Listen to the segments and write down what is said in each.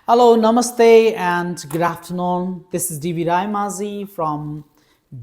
Hello, namaste, and good afternoon. This is DV Raimazi from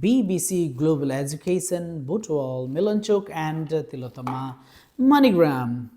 BBC Global Education, Butwal, Milanchuk, and Tilotama Manigram.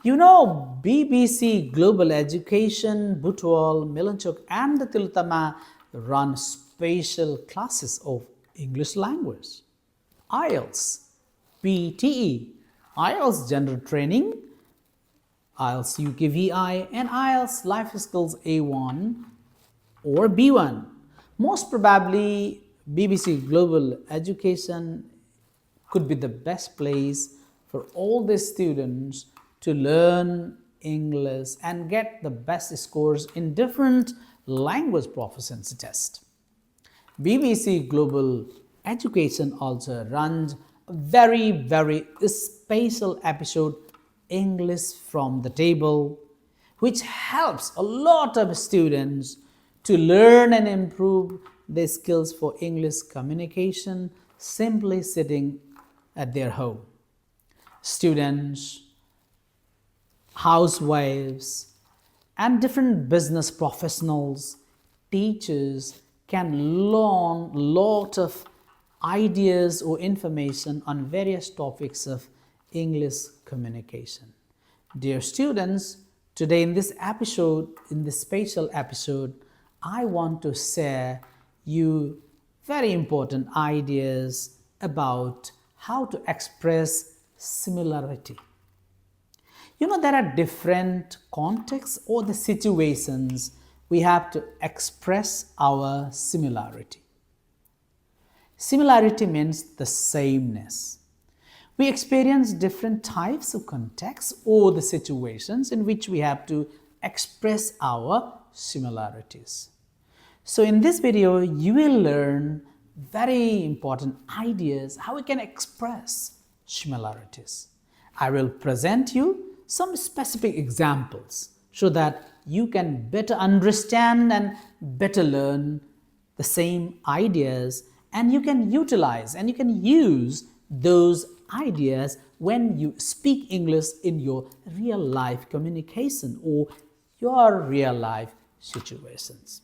You know, BBC Global Education, Butwal, Milanchuk, and Tilotama run special classes of English language. IELTS, PTE, IELTS General Training, IELTS UKVI, and IELTS Life Skills A1 or B1. Most probably, BBC Global Education could be the best place for all the students to learn English and get the best scores in different language proficiency tests. BBC Global Education also runs a very special episode, English from the Table, which helps a lot of students to learn and improve their skills for English communication simply sitting at their home. Students, housewives, and different business professionals, teachers can learn a lot of ideas or information on various topics of English communication. Dear students, today in this special episode, I want to share you very important ideas about how to express similarity. You know, there are different contexts or the situations we have to express our similarity. Similarity means the sameness. We experience different types of contexts or the situations in which we have to express our similarities. So in this video, you will learn very important ideas how we can express similarities. I will present you some specific examples so that you can better understand and better learn the same ideas, and you can utilize and you can use those ideas when you speak English in your real life communication or your real life situations.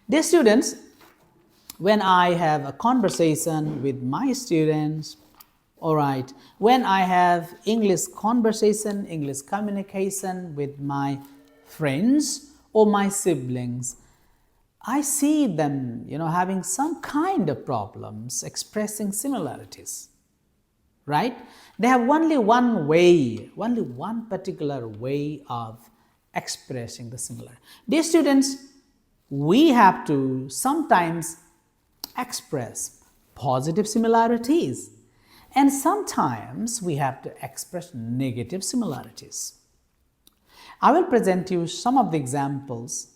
Dear students, when I have a conversation with my students, alright, when I have English conversation, English communication with my friends or my siblings, I see them, having some kind of problems expressing similarities, right? They have only one way, only one particular way of expressing the similarity. Dear students, we have to sometimes express positive similarities, and sometimes we have to express negative similarities. I will present you some of the examples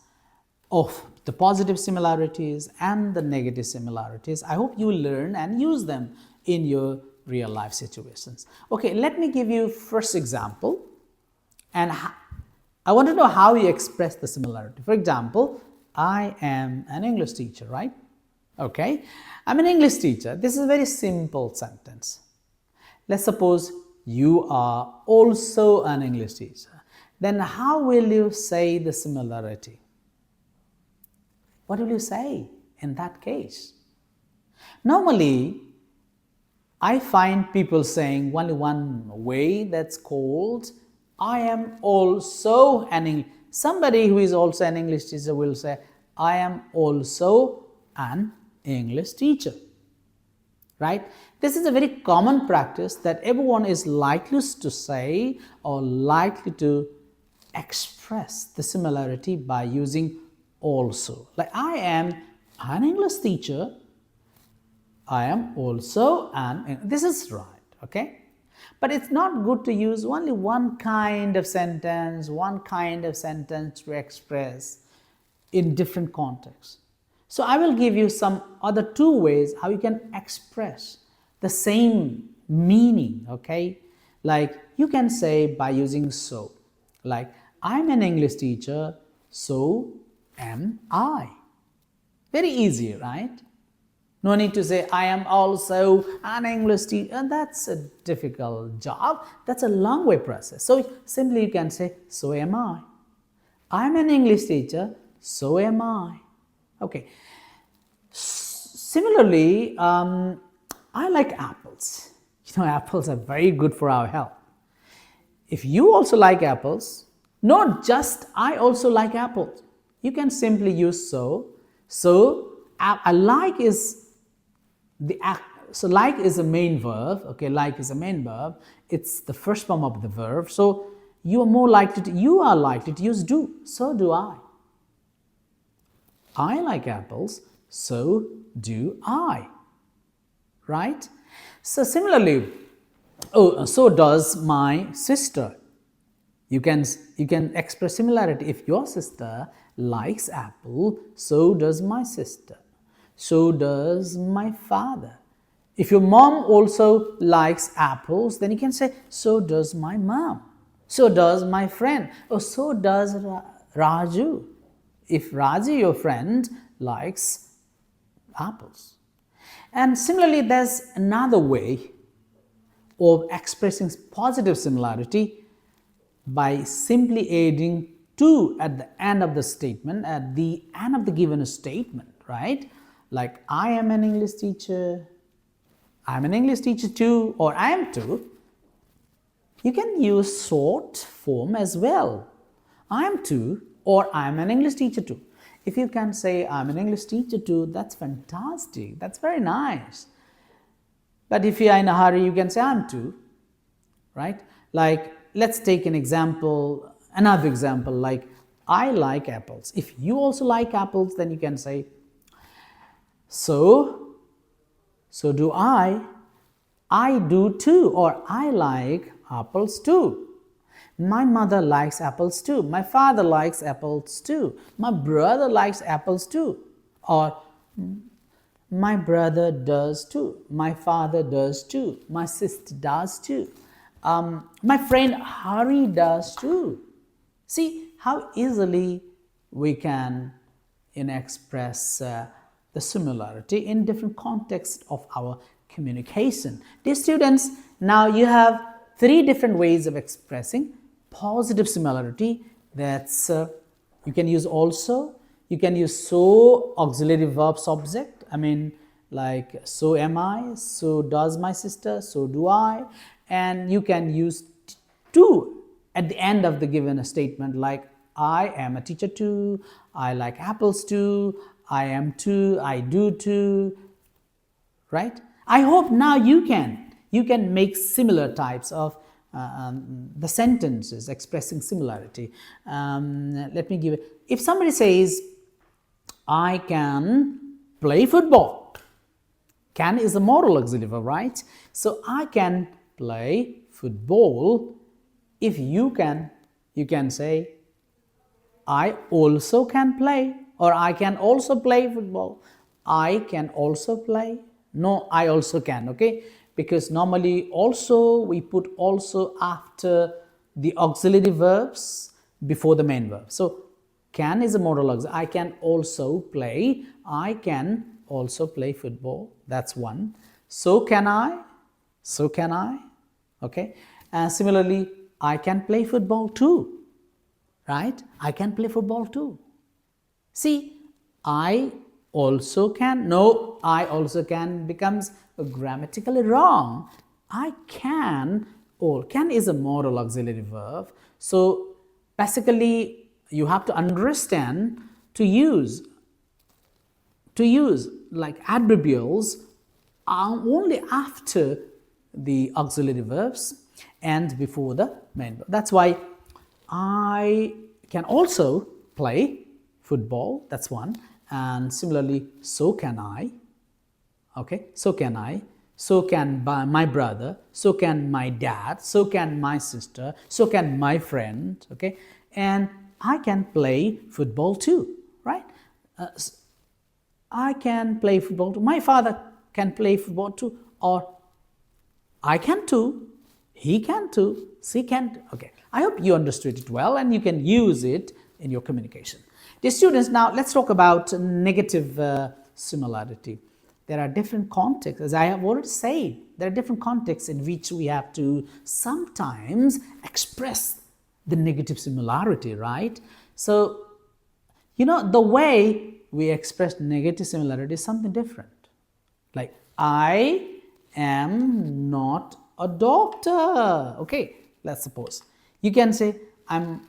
of the positive similarities and the negative similarities. I hope you will learn and use them in your real life situations. Okay, let me give you first example, and I want to know how you express the similarity. For example, I am an English teacher, right? Okay, I'm an English teacher. This is a very simple sentence. Let's suppose you are also an English teacher. Then how will you say the similarity? What will you say in that case? Normally, I find people saying only one way, that's called I am also an English. Somebody who is also an English teacher will say I am also an English teacher, right? This is a very common practice that everyone is likely to say or likely to express the similarity by using also. Like I am an English teacher, I am also this is right, okay? But it's not good to use only one kind of sentence to express in different contexts. So I will give you some other two ways how you can express the same meaning, okay? Like you can say by using so. Like I'm an English teacher, so am I. Very easy, right? No need to say I am also an English teacher, and that's a difficult job. That's a long way process. So simply you can say so am I. I'm an English teacher, so am I. Okay. Similarly, I like apples. Apples are very good for our health. If you also like apples, not just I also like apples, you can simply use so. So, I like is the so like is a main verb. Okay, like is a main verb. It's the first form of the verb. So you are likely to use do. So do I. I like apples. So do I. Right? So similarly, so does my sister. You can express similarity. If your sister likes apple, so does my sister. So does my father. If your mom also likes apples, then you can say, so does my mom. So does my friend. Or so does Raju. If Raju, your friend, likes apples. And similarly, there's another way of expressing positive similarity by simply adding to at the end of the statement, at the end of the given statement, right? Like, I am an English teacher, I'm an English teacher too, or I am too. You can use short form as well. I am too, or I am an English teacher too. If you can say I'm an English teacher too, that's fantastic. That's very nice. But if you are in a hurry, you can say I'm too, right? Like, let's take an example, another example, like I like apples. If you also like apples, then you can say so do I do too, or I like apples too. My mother likes apples too. My father likes apples too. My brother likes apples too. Or my brother does too. My father does too. My sister does too. My friend Hari does too. See how easily we can express the similarity in different contexts of our communication. Dear students, now you have 3 different ways of expressing positive similarity. That's you can use also, you can use so auxiliary verb subject, like so am I, so does my sister, so do I, and you can use to at the end of the given statement, like I am a teacher too, I like apples too, I am too, I do too, right? I hope now you can make similar types of the sentences expressing similarity. Let me give it. If somebody says, I can play football. Can is a moral auxiliary verb, right? So I can play football. If you can say, I also can play, or I can also play football. I can also play. No, I also can, okay? Because normally also we put also after the auxiliary verbs before the main verb. So can is a modal auxiliary. I can also play. I can also play football. That's one. So can I. So can I. Okay. And similarly, I can play football too. Right? I can play football too. See, I also can. No, I also can becomes grammatically wrong. I can, or can is a modal auxiliary verb. So basically, you have to understand to use like adverbials only after the auxiliary verbs and before the main verb. That's why I can also play football, that's one. And similarly, so can I. Okay, so can I. So can my brother. So can my dad. So can my sister. So can my friend. Okay, and I can play football too, right? I can play football too. My father can play football too, or I can too. He can too. She can too. Okay, I hope you understood it well and you can use it in your communication. Dear students, now let's talk about negative similarity. There are different contexts, as I have already said, there are different contexts in which we have to sometimes express the negative similarity, right? So, the way we express negative similarity is something different. Like, I am not a doctor. Okay, let's suppose. You can say, I'm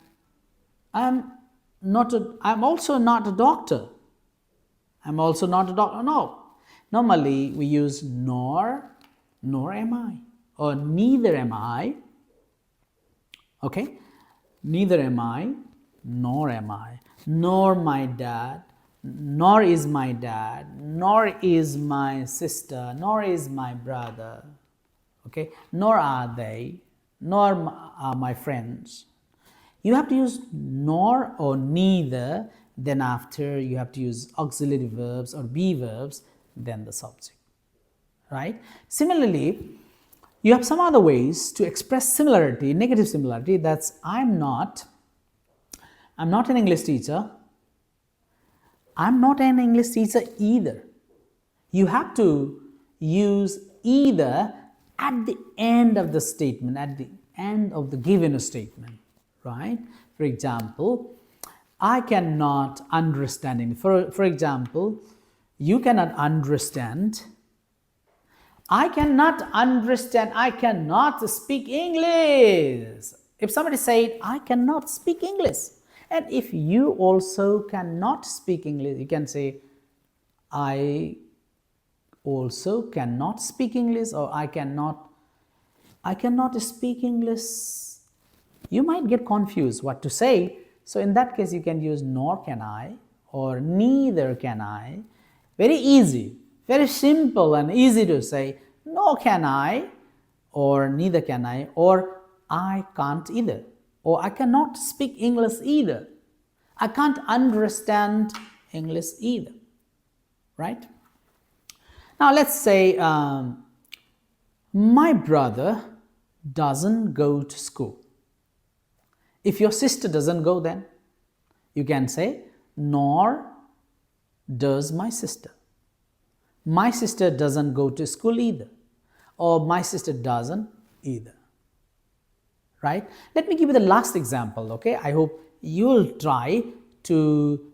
also not a doctor. I'm also not a doctor. No. Normally, we use nor am I, or neither am I. Okay? Neither am I, nor my dad, nor is my dad, nor is my sister, nor is my brother. Okay? Nor are they, nor are my friends. You have to use nor or neither, then after you have to use auxiliary verbs or be verbs, then the subject, right? Similarly, you have some other ways to express similarity, negative similarity. That's I'm not an English teacher. I'm not an English teacher either. You have to use either at the end of the statement, at the end of the given statement, right? For example, I cannot understand. For example, you cannot understand. I cannot understand. I cannot speak English. If somebody said, I cannot speak English, and if you also cannot speak English, you can say, I also cannot speak English, or I cannot speak English. You might get confused what to say. So in that case, you can use nor can I or neither can I. Very easy, very simple and easy to say, nor can I or neither can I, or I can't either, or I cannot speak English either. I can't understand English either, right? Now let's say my brother doesn't go to school. If your sister doesn't go, then you can say, nor does my sister. My sister doesn't go to school either, or my sister doesn't either, right? Let me give you the last example, okay? I hope you'll try to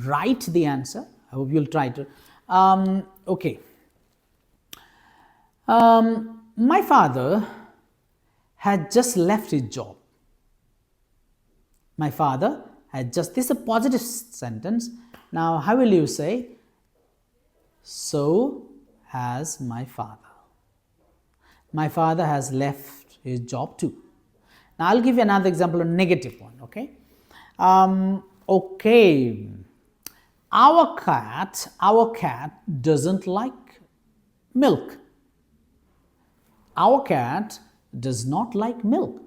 write the answer. I hope you'll try to. Okay. My father had just left his job. My father had just, this is a positive sentence. Now, how will you say, so has my father. My father has left his job too. Now, I'll give you another example, a negative one, okay? Okay, our cat doesn't like milk. Our cat does not like milk.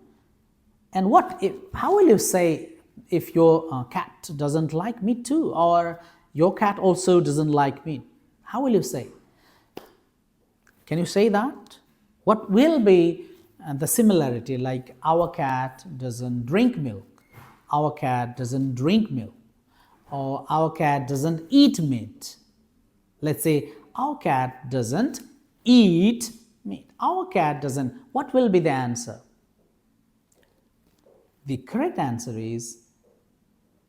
And how will you say if your cat doesn't like meat too, or your cat also doesn't like meat? How will you say? Can you say that? What will be the similarity, like our cat doesn't drink milk, our cat doesn't drink milk, or our cat doesn't eat meat? Let's say our cat doesn't eat meat. Our cat doesn't. What will be the answer? The correct answer is,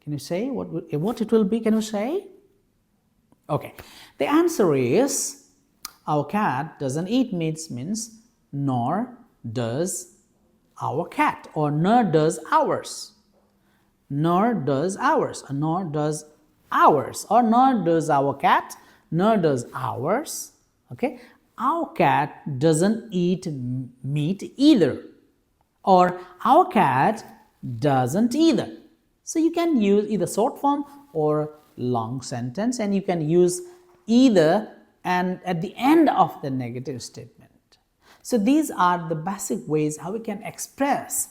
can you say what it will be? Can you say? Okay. The answer is, our cat doesn't eat meat means nor does our cat, or nor does ours. Nor does ours, or nor does ours, or nor does our cat, nor does ours. Okay. Our cat doesn't eat meat either, or our cat doesn't either. So you can use either short form or long sentence, and you can use either and at the end of the negative statement. So these are the basic ways how we can express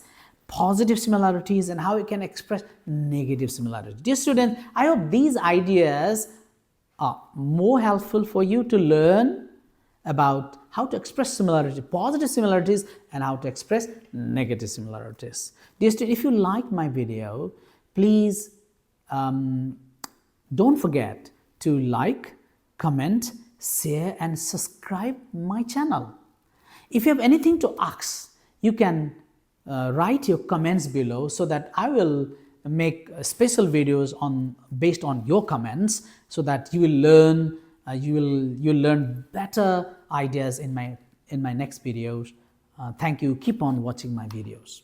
positive similarities and how we can express negative similarities. Dear students, I hope these ideas are more helpful for you to learn about how to express similarity, positive similarities, and how to express negative similarities. Dear students, if you like my video, please don't forget to like, comment, share, and subscribe my channel. If you have anything to ask, you can write your comments below so that I will make special videos based on your comments, so that you will learn you'll learn better ideas in my next videos. Thank you. Keep on watching my videos.